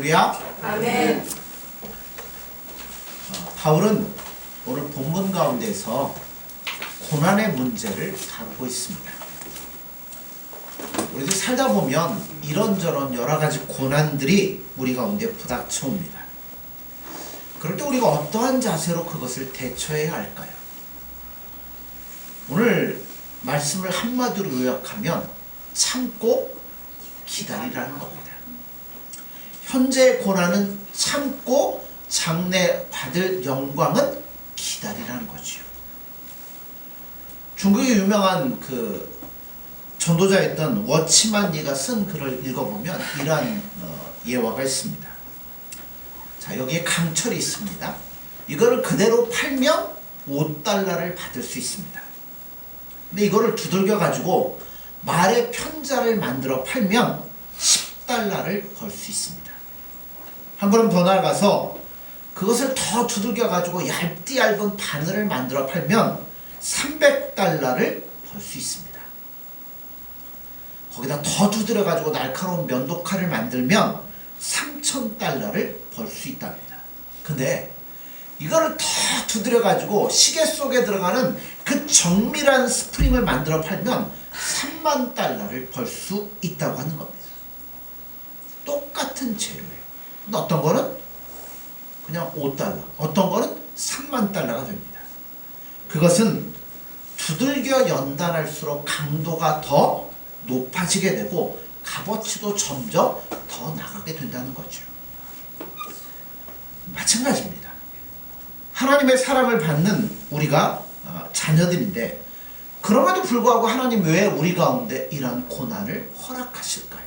할렐루야. 아멘. 바울은 오늘 본문 가운데서 고난의 문제를 다루고 있습니다. 우리들 살다 보면 이런저런 여러 가지 고난들이 우리 가운데 부닥쳐 옵니다. 그럴 때 우리가 어떠한 자세로 그것을 대처해야 할까요? 오늘 말씀을 한마디로 요약하면 참고 기다리라는 겁니다. 현재의 고난은 참고 장래 받을 영광은 기다리라는 거지요. 중국의 유명한 그 전도자였던 워치만 리가 쓴 글을 읽어보면 이러한 예화가 있습니다. 자, 여기에 강철이 있습니다. 이거를 그대로 팔면 5달러를 받을 수 있습니다. 근데 이거를 두들겨 가지고 말의 편자를 만들어 팔면 10달러를 벌 수 있습니다. 한 걸음 더 나아가서 그것을 더 두들겨 가지고 얇은 바늘을 만들어 팔면 300달러를 벌 수 있습니다. 거기다 더 두드려 가지고 날카로운 면도칼을 만들면 3000달러를 벌 수 있답니다. 근데 이거를 더 두드려 가지고 시계 속에 들어가는 그 정밀한 스프링을 만들어 팔면 3만 달러를 벌 수 있다고 하는 겁니다. 똑같은 재료예요. 근데 어떤 거는 그냥 5달러, 어떤 거는 3만 달러가 됩니다. 그것은 두들겨 연단할수록 강도가 더 높아지게 되고 값어치도 점점 더 나가게 된다는 거죠. 마찬가지입니다. 하나님의 사랑을 받는 우리가 자녀들인데 그럼에도 불구하고 하나님 왜 우리 가운데 이런 고난을 허락하실까요?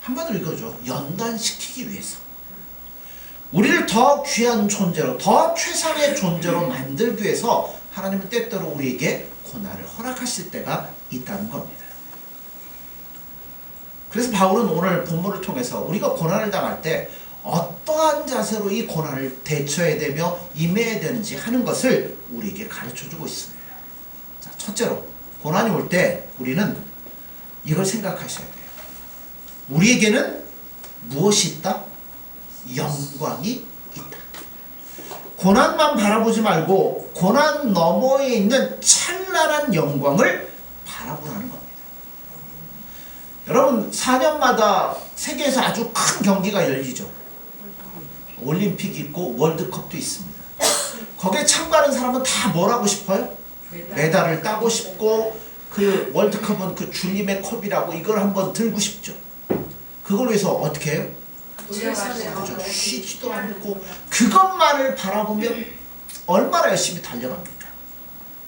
한마디로 이거죠. 연단시키기 위해서. 우리를 더 귀한 존재로, 더 최상의 존재로 만들기 위해서 하나님은 때때로 우리에게 고난을 허락하실 때가 있다는 겁니다. 그래서 바울은 오늘 본문을 통해서 우리가 고난을 당할 때 어떠한 자세로 이 고난을 대처해야 되며 임해야 되는지 하는 것을 우리에게 가르쳐주고 있습니다. 자, 첫째로 고난이 올 때 우리는 이걸 생각하셔야 돼요. 우리에게는 무엇이 있다? 영광이 있다. 고난만 바라보지 말고 고난 너머에 있는 찬란한 영광을 바라보라는 겁니다. 여러분 4년마다 세계에서 아주 큰 경기가 열리죠. 올림픽이 있고 월드컵도 있습니다. 거기에 참가하는 사람은 다 뭘 하고 싶어요? 메달을 따고 싶고 그 월드컵은 그 줄림의 컵이라고 이걸 한번 들고 싶죠. 그걸 위해서 어떻게 해요? 그렇죠. 쉬지도 않고 그것만을 바라보면 얼마나 열심히 달려갑니까?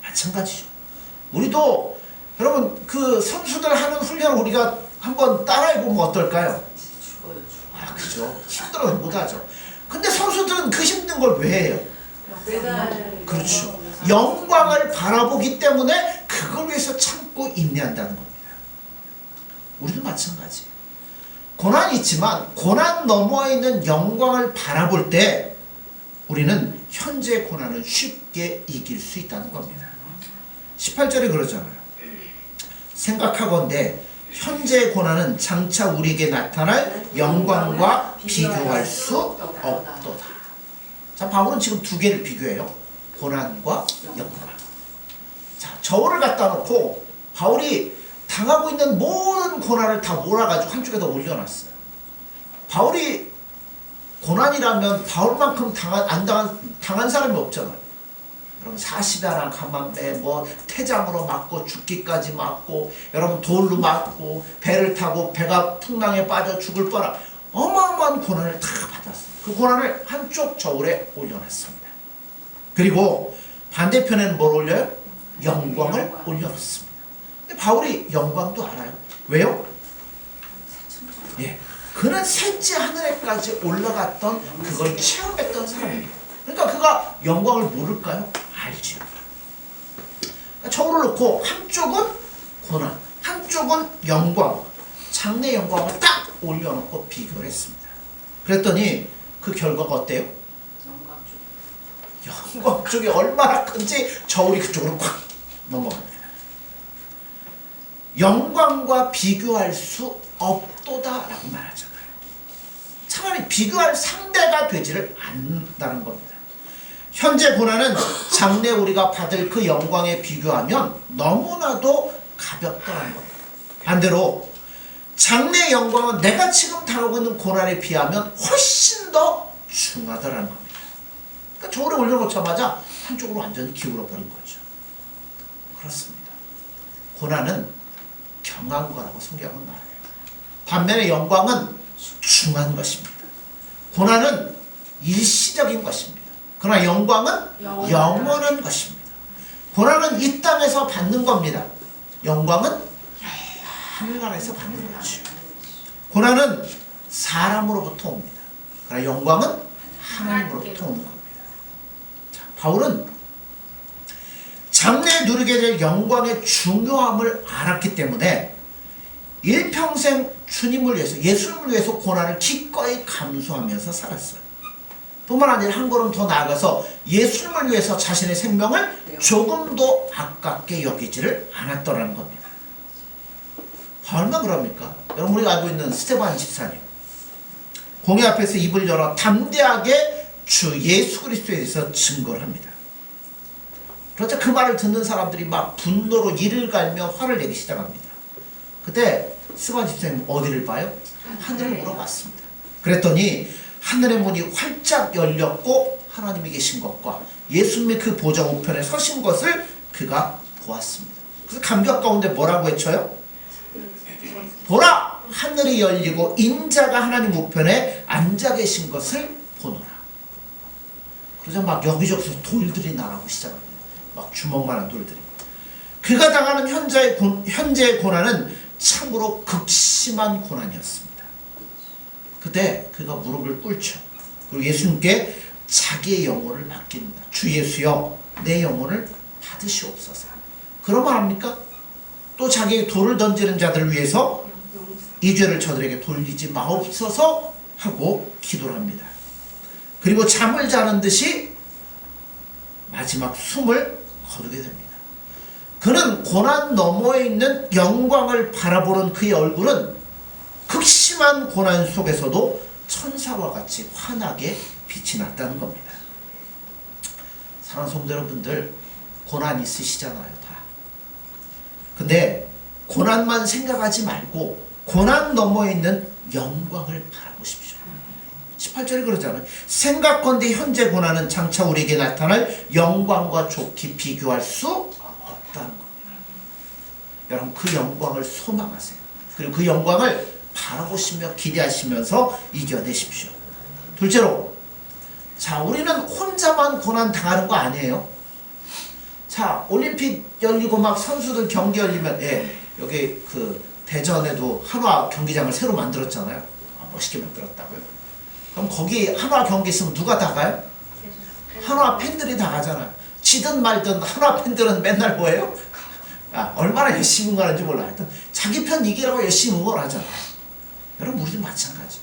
마찬가지죠. 우리도 여러분 그 선수들 하는 훈련을 우리가 한번 따라해보면 어떨까요? 아, 그죠. 힘들어서 못하죠. 근데 선수들은 그 힘든 걸 왜 해요? 그렇죠. 영광을 바라보기 때문에 그걸 위해서 참고 인내한다는 겁니다. 우리도 마찬가지예요. 고난이 있지만 고난 너머에 있는 영광을 바라볼 때 우리는 현재의 고난을 쉽게 이길 수 있다는 겁니다. 18절에 그러잖아요. 생각하건대 현재의 고난은 장차 우리에게 나타날 영광과 비교할 수 없도다. 자, 바울은 지금 두 개를 비교해요. 고난과 영광. 자, 저울을 갖다 놓고 바울이 당하고 있는 모든 고난을 다 몰아가지고 한쪽에다 올려놨어요. 바울이 고난이라면 바울만큼 당한 사람이 없잖아요. 여러분 40여나 감만배 뭐 태장으로 맞고 죽기까지 맞고 여러분 돌로 맞고 배를 타고 배가 풍랑에 빠져 죽을 뻔한 어마어마한 고난을 다 받았어요. 그 고난을 한쪽 저울에 올려놨습니다. 그리고 반대편에는 뭘 올려요? 영광을 올려놓습니다. 근데 바울이 영광도 알아요. 왜요? 예, 그는 셋째 하늘에까지 올라갔던 그걸 체험했던 사람입니다. 그러니까 그가 영광을 모를까요? 알죠. 그러니까 저울을 놓고 한쪽은 고난, 한쪽은 영광, 장래 영광을 딱 올려놓고 비교를 했습니다. 그랬더니 그 결과가 어때요? 영광 쪽이 얼마나 큰지 저울이 그쪽으로 확 넘어갑니다. 영광과 비교할 수 없도다라고 말하잖아요. 차라리 비교할 상대가 되지를 않는다는 겁니다. 현재 고난은 장래 우리가 받을 그 영광에 비교하면 너무나도 가볍다는 겁니다. 반대로 장래 영광은 내가 지금 당하고 있는 고난에 비하면 훨씬 더 중하다는 겁니다. 그러니까 저울에 올려놓자마자 한쪽으로 완전히 기울어 버린 거죠. 그렇습니다. 고난은 경한 거라고 성경은 말해요. 반면에 영광은 중한 것입니다. 고난은 일시적인 것입니다. 그러나 영광은 영원한 것입니다. 고난은 이 땅에서 받는 겁니다. 영광은 하늘나라에서 받는 거죠. 고난은 사람으로부터 옵니다. 그러나 영광은 하나님으로부터 오는 겁니다. 자, 바울은 장래에 누리게 될 영광의 중요함을 알았기 때문에 일평생 주님을 위해서, 예수님을 위해서 고난을 기꺼이 감수하면서 살았어요. 뿐만 아니라 한 걸음 더 나아가서 예수님을 위해서 자신의 생명을 조금도 아깝게 여기지를 않았더라는 겁니다. 얼마나 그럽니까? 여러분, 우리가 알고 있는 스데반 집사님, 공회 앞에서 입을 열어 담대하게 주 예수 그리스도에 대해서 증거를 합니다. 그러자 그 말을 듣는 사람들이 막 분노로 이를 갈며 화를 내기 시작합니다. 그때 스데반 집사님 어디를 봐요? 하늘을 물어봤습니다. 그랬더니 하늘의 문이 활짝 열렸고 하나님이 계신 것과 예수님의 그 보좌 우편에 서신 것을 그가 보았습니다. 그래서 감격 가운데 뭐라고 외쳐요? 보라! 하늘이 열리고 인자가 하나님 우편에 앉아 계신 것을 보노라. 그러자 막 여기저기서 돌들이 날아오기 시작합니다. 막 주먹만한 돌들이. 그가 당하는 현재의 고난은 참으로 극심한 고난이었습니다. 그때 그가 무릎을 꿇죠. 그리고 예수님께 자기의 영혼을 맡깁니다. 주 예수여, 내 영혼을 받으시옵소서. 그러면 합니까? 또 자기의 돌을 던지는 자들을 위해서 이 죄를 저들에게 돌리지 마옵소서 하고 기도를 합니다. 그리고 잠을 자는 듯이 마지막 숨을 거두게 됩니다. 그는 고난 너머에 있는 영광을 바라보는 그의 얼굴은 극심한 고난 속에서도 천사와 같이 환하게 빛이 났다는 겁니다. 사랑하는 성도 여러분들, 고난 있으시잖아요, 다. 근데 고난만 생각하지 말고 고난 너머에 있는 영광을 바라보십시오. 18절에 그러잖아요. 생각건대 현재 고난은 장차 우리에게 나타날 영광과 좋게 비교할 수 없다는 겁니다. 여러분, 그 영광을 소망하세요. 그리고 그 영광을 바라보시며 기대하시면서 이겨내십시오. 둘째로, 자, 우리는 혼자만 고난 당하는 거 아니에요. 자, 올림픽 열리고 막 선수들 경기 열리면, 여기 그 대전에도 한화 경기장을 새로 만들었잖아요. 멋있게 만들었다고요. 그럼 거기 한화 경기 있으면 누가 다 가요? 한화 팬들이 다 가잖아요. 지든 말든 한화 팬들은 맨날 뭐예요? 얼마나 열심히 응원하는지 몰라. 하여튼 자기 편 이기라고 열심히 응원하잖아요. 여러분, 우리도 마찬가지.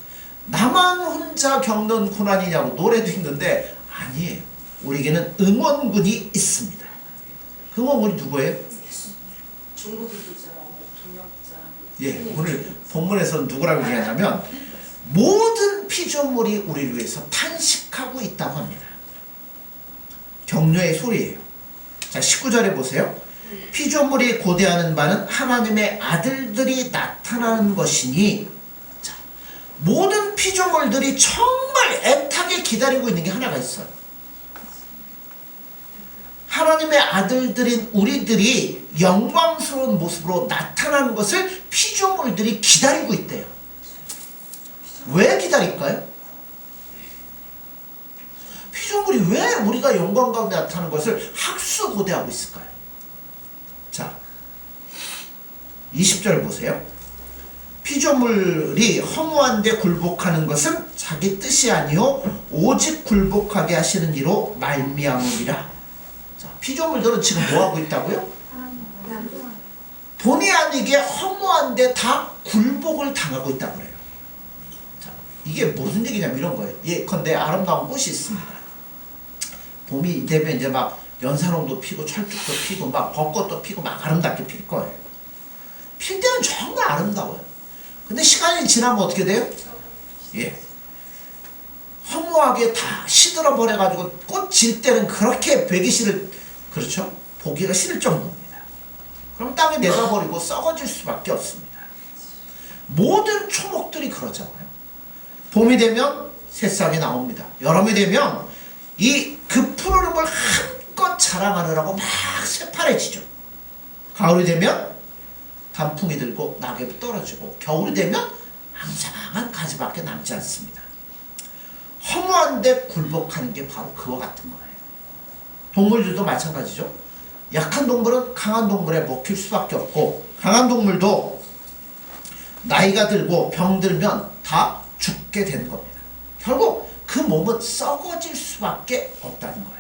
나만 혼자 겪는 고난이냐고 노래도 있는데 아니에요. 우리에게는 응원군이 있습니다. 그 응원군이 누구예요? 중국이죠. 동역자. 예, 오늘 본문에서 누구라고 얘기하냐면 모든 피조물이 우리를 위해서 탄식하고 있다고 합니다. 격려의 소리예요. 자, 19절에 보세요. 피조물이 고대하는 바는 하나님의 아들들이 나타나는 것이니, 자, 모든 피조물들이 정말 애타게 기다리고 있는 게 하나가 있어요. 하나님의 아들들인 우리들이 영광스러운 모습으로 나타나는 것을 피조물들이 기다리고 있대요. 왜 기다릴까요? 피조물이 왜 우리가 영광 가운데 나타나는 것을 학수고대하고 있을까요? 자, 20절 보세요. 피조물이 허무한데 굴복하는 것은 자기 뜻이 아니요 오직 굴복하게 하시는 이로 말미암으리라. 자, 피조물들은 지금 뭐하고 있다고요? 본의 아니게 허무한데 다 굴복을 당하고 있다고 그래요. 자, 이게 무슨 얘기냐면 이런 거예요. 예컨대 아름다운 꽃이 있습니다. 봄이 되면 이제 막 연산홍도 피고 철쭉도 피고 막 벚꽃도 피고 막 아름답게 필 거예요. 필 때는 정말 아름다워요. 근데 시간이 지나면 어떻게 돼요? 예. 허무하게 다 시들어 버려가지고 꽃 질 때는 그렇게 배기 싫을, 그렇죠? 보기가 싫을 정도입니다. 그럼 땅에 내다버리고 썩어질 수밖에 없습니다. 모든 초목들이 그러잖아요. 봄이 되면 새싹이 나옵니다. 여름이 되면 그 푸르름을 한껏 자랑하느라고 막 새파래지죠. 가을이 되면 단풍이 들고 낙엽이 떨어지고, 겨울이 되면 앙상한 가지밖에 남지 않습니다. 허무한데 굴복하는 게 바로 그와 같은 거예요. 동물들도 마찬가지죠. 약한 동물은 강한 동물에 먹힐 수밖에 없고, 강한 동물도 나이가 들고 병들면 다 죽게 되는 겁니다. 결국 그 몸은 썩어질 수밖에 없다는 거예요.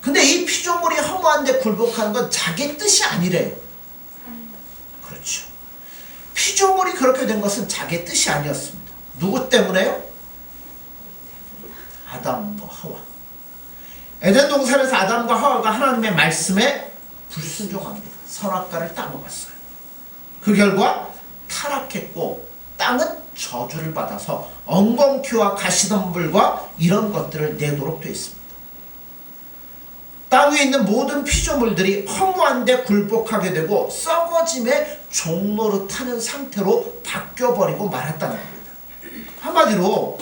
근데 이 피조물이 허무한데 굴복하는 건 자기 뜻이 아니래요. 그렇죠. 피조물이 그렇게 된 것은 자기 뜻이 아니었습니다. 누구 때문에요? 아담과 하와. 에덴 동산에서 아담과 하와가 하나님의 말씀에 불순종합니다. 선악과를 따먹었어요. 그 결과 타락했고 땅은 저주를 받아서 엉겅퀴와 가시덤불과 이런 것들을 내도록 되어 있습니다. 땅 위에 있는 모든 피조물들이 허무한데 굴복하게 되고 썩어짐의 종노릇하는 상태로 바뀌어버리고 말았다는 겁니다. 한마디로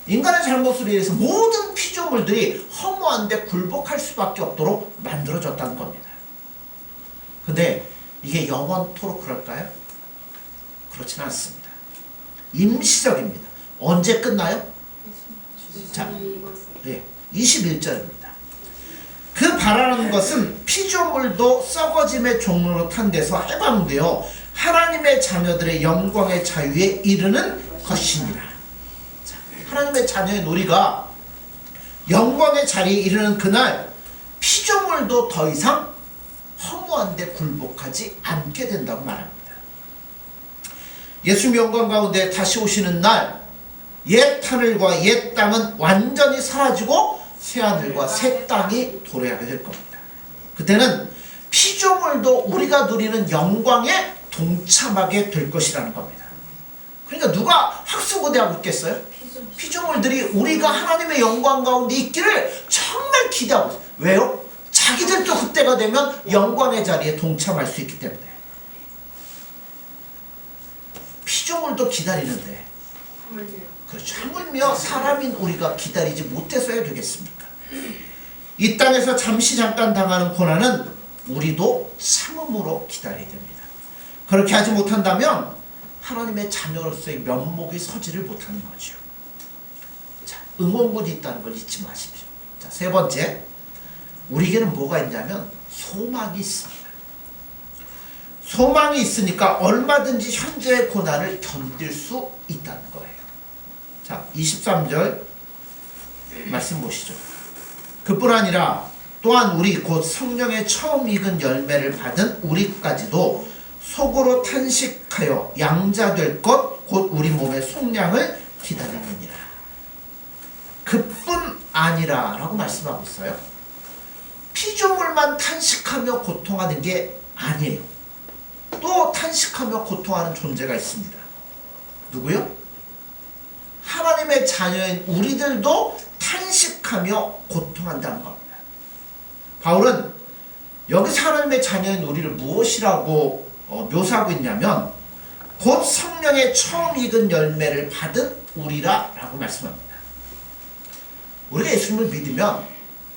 인간의 잘못으로 인해서 모든 피조물들이 허무한데 굴복할 수밖에 없도록 만들어졌다는 겁니다. 근데 이게 영원토록 그럴까요? 그렇지는 않습니다. 임시적입니다. 언제 끝나요? 자, 네, 21절입니다. 그 바라는 것은 피조물도 썩어짐의 종로로 탄 데서 해방되어 하나님의 자녀들의 영광의 자유에 이르는 것이니라. 자, 하나님의 자녀의 우리가 영광의 자리에 이르는 그날 피조물도 더 이상 허무한데 굴복하지 않게 된다고 말합니다. 예수님 영광 가운데 다시 오시는 날 옛 하늘과 옛 땅은 완전히 사라지고 새 하늘과 새 땅이 도래하게 될 겁니다. 그때는 피조물도 우리가 누리는 영광에 동참하게 될 것이라는 겁니다. 그러니까 누가 학수고대하고 있겠어요? 피조물들이 우리가 하나님의 영광 가운데 있기를 정말 기대하고 있어요. 왜요? 자기들도 그때가 되면 영광의 자리에 동참할 수 있기 때문에. 피조물도 기다리는데, 그렇죠. 하물며 사람인 우리가 기다리지 못해서야 되겠습니까? 이 땅에서 잠시 잠깐 당하는 고난은 우리도 참음으로 기다려야 됩니다. 그렇게 하지 못한다면 하나님의 자녀로서의 면목이 서지를 못하는 거죠. 자, 응원군이 있다는 걸 잊지 마십시오. 자, 세 번째, 우리에게는 뭐가 있냐면 소망이 있습니다. 소망이 있으니까 얼마든지 현재의 고난을 견딜 수 있다는 거예요. 자, 23절 말씀 보시죠. 그뿐 아니라 또한 우리 곧 성령의 처음 익은 열매를 받은 우리까지도 속으로 탄식하여 양자될 것 곧 우리 몸의 속량을 기다리느니라. 그뿐 아니라 라고 말씀하고 있어요. 피조물만 탄식하며 고통하는 게 아니에요. 또 탄식하며 고통하는 존재가 있습니다. 누구요? 하나님의 자녀인 우리들도 탄식하며 고통한다는 겁니다. 바울은 여기서 하나님의 자녀인 우리를 무엇이라고 묘사하고 있냐면 곧 성령의 처음 익은 열매를 받은 우리라 라고 말씀합니다. 우리가 예수님을 믿으면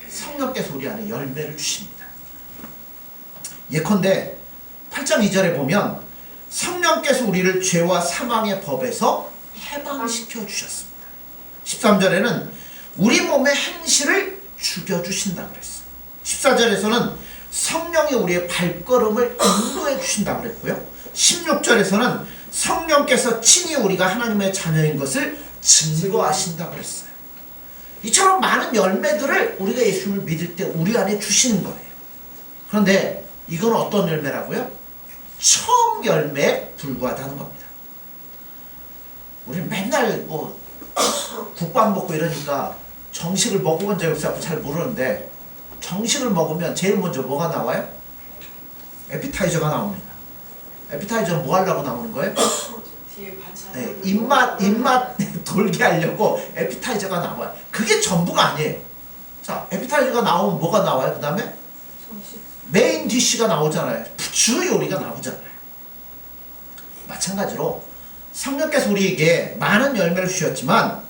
성령께서 우리 안에 열매를 주십니다. 예컨대 8장 2절에 보면 성령께서 우리를 죄와 사망의 법에서 해방시켜 주셨습니다. 13절에는 우리 몸의 행실을 죽여주신다고 그랬어요. 14절에서는 성령이 우리의 발걸음을 인도해 주신다고 그랬고요. 16절에서는 성령께서 친히 우리가 하나님의 자녀인 것을 증거하신다고 그랬어요. 이처럼 많은 열매들을 우리가 예수님을 믿을 때 우리 안에 주시는 거예요. 그런데 이건 어떤 열매라고요? 처음 열매에 불과하다는 겁니다. 우리는 맨날 뭐 국밥 먹고 이러니까 정식을 먹어본 적이 없어서 잘 모르는데 정식을 먹으면 제일 먼저 뭐가 나와요? 에피타이저가 나옵니다. 에피타이저는 뭐 하려고 나오는 거예요? 뒤에 반찬. 네, 입맛 돌게 하려고 에피타이저가 나와요. 그게 전부가 아니에요. 자, 에피타이저가 나오면 뭐가 나와요? 그 다음에 메인 디쉬가 나오잖아요. 주 요리가 나오잖아요. 마찬가지로 성령께서 우리에게 많은 열매를 주셨지만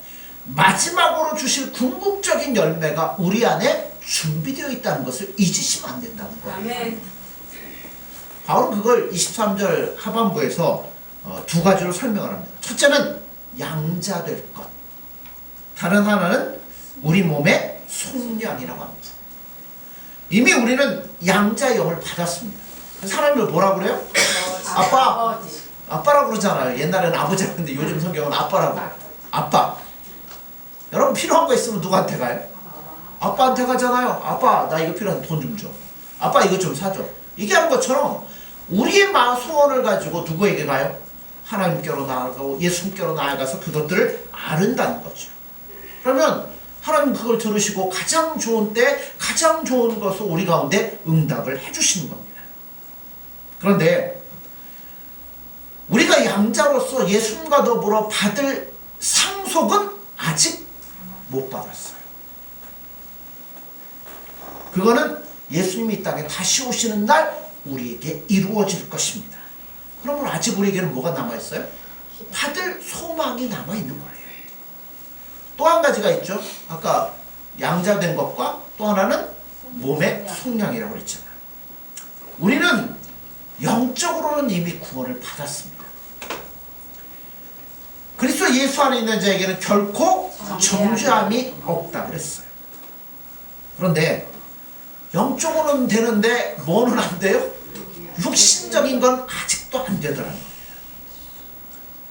마지막으로 주실 궁극적인 열매가 우리 안에 준비되어 있다는 것을 잊으시면 안 된다는 거예요. 아멘. 바울은 그걸 23절 하반부에서 두 가지로 설명을 합니다. 첫째는 양자 될 것. 다른 하나는 우리 몸의 속량이라고 합니다. 이미 우리는 양자의 영을 받았습니다. 사람을 뭐라고 그래요? 아빠. 아빠라고 그러잖아요. 옛날에는 아버지라고 했는데 요즘 성경은 아빠라고 해요. 아빠. 여러분 필요한 거 있으면 누구한테 가요? 아빠한테 가잖아요. 아빠 나 이거 필요한데 돈 좀 줘. 아빠 이거 좀 사줘. 이게 한 것처럼 우리의 소원을 가지고 누구에게 가요? 하나님께로 나아가고 예수님께로 나아가서 그것들을 아른다는 거죠. 그러면 하나님 그걸 들으시고 가장 좋은 때 가장 좋은 것을 우리 가운데 응답을 해주시는 겁니다. 그런데 우리가 양자로서 예수님과 더불어 받을 상속은 아직 못 받았어요. 그거는 예수님이 이 땅에 다시 오시는 날 우리에게 이루어질 것입니다. 그러면 아직 우리에게는 뭐가 남아있어요? 받을 소망이 남아있는 거예요. 또 한 가지가 있죠. 아까 양자된 것과 또 하나는 몸의 속량이라고 그랬잖아요. 우리는 영적으로는 이미 구원을 받았습니다. 그리스도 예수 안에 있는 자에게는 결코 정죄함이 없다 그랬어요. 그런데 영적으로는 되는데 뭐는 안 돼요? 육신적인 건 아직도 안 되더라고요.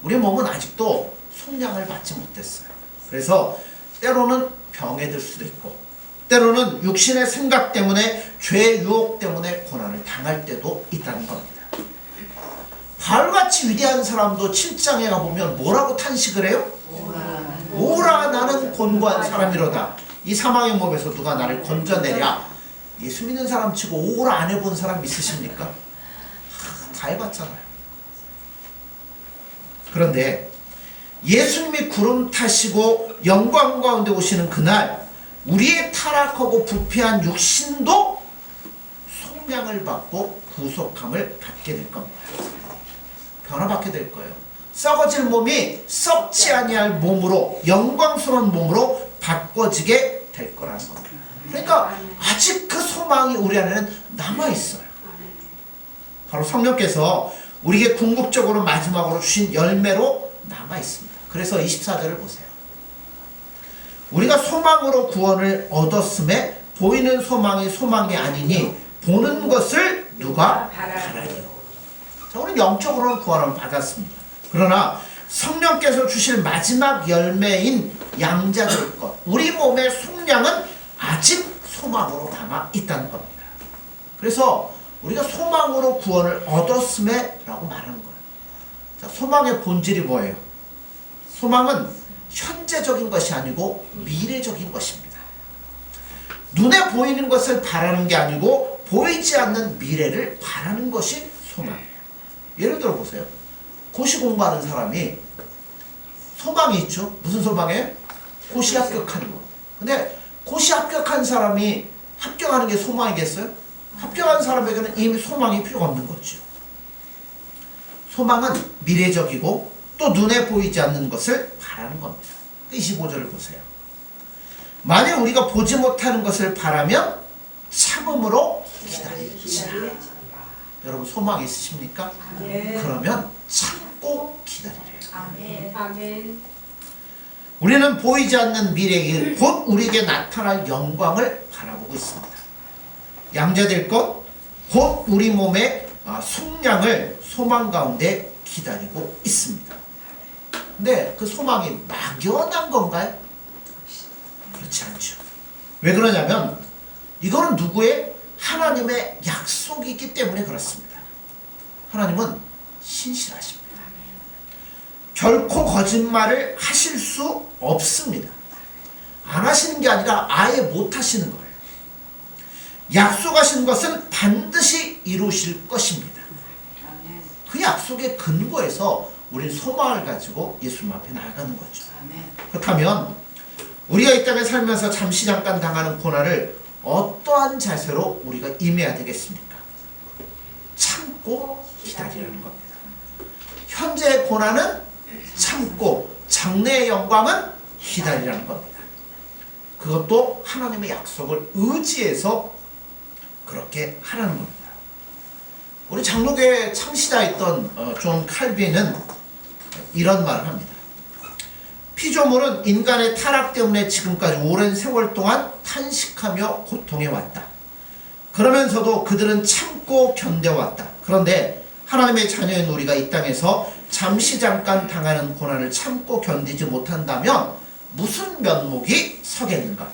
우리 몸은 아직도 속량을 받지 못했어요. 그래서 때로는 병에 들 수도 있고 때로는 육신의 생각 때문에 죄의 유혹 때문에 고난을 당할 때도 있다는 겁니다. 바울같이 위대한 사람도 7장에 가보면 뭐라고 탄식을 해요? 오라 나는 곤고한 사람이로다. 이 사망의 몸에서 누가 나를 건져내랴. 예수 믿는 사람 치고 오라 안 해본 사람 있으십니까? 다 해봤잖아요. 그런데 예수님이 구름 타시고 영광 가운데 오시는 그날 우리의 타락하고 부패한 육신도 속량을 받고 구속함을 받게 될 겁니다. 변화받게 될 거예요. 썩어질 몸이 썩지 아니할 몸으로 영광스러운 몸으로 바꿔지게 될 거라는 겁니다. 그러니까 아직 그 소망이 우리 안에는 남아있어요. 바로 성령께서 우리에게 궁극적으로 마지막으로 주신 열매로 남아있습니다. 그래서 24절을 보세요. 우리가 소망으로 구원을 얻었음에 보이는 소망이 소망이 아니니 보는 것을 누가 바라리요. 자, 우리는 영적으로는 구원을 받았습니다. 그러나 성령께서 주실 마지막 열매인 양자될 것, 우리 몸의 속량은 아직 소망으로 남아있다는 겁니다. 그래서 우리가 소망으로 구원을 얻었음에 라고 말하는 거예요. 자, 소망의 본질이 뭐예요? 소망은 현재적인 것이 아니고 미래적인 것입니다. 눈에 보이는 것을 바라는 게 아니고 보이지 않는 미래를 바라는 것이 소망이에요. 예를 들어 보세요. 고시 공부하는 사람이 소망이 있죠. 무슨 소망이에요? 고시 합격하는 거. 근데 고시 합격한 사람이 합격하는 게 소망이겠어요? 합격한 사람에게는 이미 소망이 필요 없는 거죠. 소망은 미래적이고 또 눈에 보이지 않는 것을 바라는 겁니다. 25절을 보세요. 만약 우리가 보지 못하는 것을 바라면 참음으로 기다릴지라. 여러분 소망 있으십니까? 그러면 참고 기다리래요. 아멘. 우리는 보이지 않는 미래에 곧 우리에게 나타날 영광을 바라보고 있습니다. 양자될 것, 곧 우리 몸의 속량을 소망 가운데 기다리고 있습니다. 근데 그 소망이 막연한 건가요? 그렇지 않죠. 왜 그러냐면 이거는 누구의? 하나님의 약속이기 때문에 그렇습니다. 하나님은 신실하십니다. 결코 거짓말을 하실 수 없습니다. 안 하시는 게 아니라 아예 못 하시는 거예요. 약속하신 것은 반드시 이루실 것입니다. 그 약속의 근거에서 우린 소망을 가지고 예수님 앞에 나아가는 거죠. 아멘. 그렇다면 우리가 이 땅에 살면서 잠시 잠깐 당하는 고난을 어떠한 자세로 우리가 임해야 되겠습니까? 참고 기다리라는 겁니다. 현재의 고난은 참고 장래의 영광은 기다리라는 겁니다. 그것도 하나님의 약속을 의지해서 그렇게 하라는 겁니다. 우리 장로교회 창시자였던 존 칼빈은 이런 말을 합니다. 피조물은 인간의 타락 때문에 지금까지 오랜 세월 동안 탄식하며 고통해왔다. 그러면서도 그들은 참고 견뎌왔다. 그런데 하나님의 자녀인 우리가 이 땅에서 잠시 잠깐 당하는 고난을 참고 견디지 못한다면 무슨 면목이 서겠는가?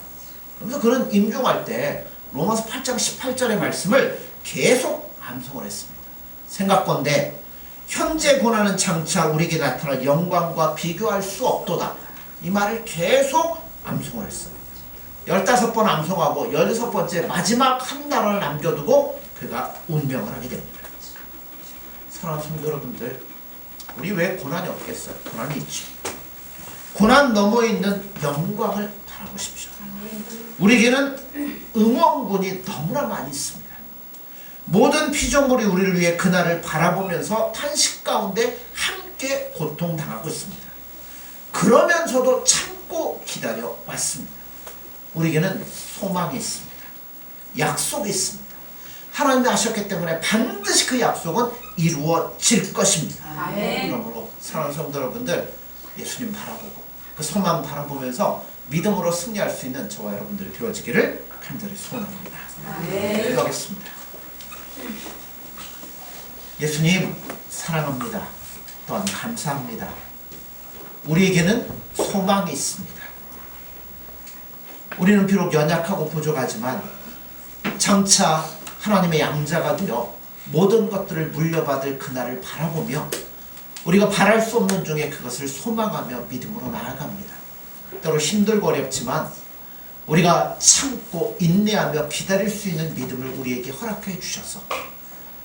그래서 그는 임종할 때 로마서 8장 18절의 말씀을 계속 암송을 했습니다. 생각건대 현재 고난은 장차 우리에게 나타날 영광과 비교할 수 없도다. 이 말을 계속 암송을 했어요. 15번 암송하고 16번째 마지막 한 단어를 남겨두고 그가 운명을 하게 됩니다. 사랑하는 성도 여러분들, 우리 왜 고난이 없겠어요? 고난이 있죠. 고난 너머에 있는 영광을 바라보십시오. 우리에게는 응원군이 너무나 많이 있습니다. 모든 피조물이 우리를 위해 그날을 바라보면서 탄식 가운데 함께 고통당하고 있습니다. 그러면서도 참고 기다려 왔습니다. 우리에게는 소망이 있습니다. 약속이 있습니다. 하나님이 하셨기 때문에 반드시 그 약속은 이루어질 것입니다. 아멘. 그러므로 사랑하는 성도 여러분들, 예수님 바라보고 그 소망 바라보면서 믿음으로 승리할 수 있는 저와 여러분들이 되어지기를 간절히 소원합니다. 네. 기도하겠습니다. 예수님 사랑합니다. 또한 감사합니다. 우리에게는 소망이 있습니다. 우리는 비록 연약하고 부족하지만 장차 하나님의 양자가 되어 모든 것들을 물려받을 그날을 바라보며 우리가 바랄 수 없는 중에 그것을 소망하며 믿음으로 나아갑니다. 때로 힘들고 어렵지만 우리가 참고 인내하며 기다릴 수 있는 믿음을 우리에게 허락해 주셔서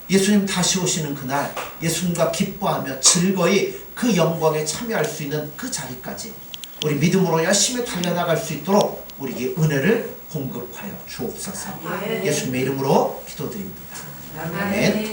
예수님 다시 오시는 그날 예수님과 기뻐하며 즐거이 그 영광에 참여할 수 있는 그 자리까지 우리 믿음으로 열심히 달려나갈 수 있도록 우리에게 은혜를 공급하여 주옵소서. 예수님의 이름으로 기도드립니다. 아멘.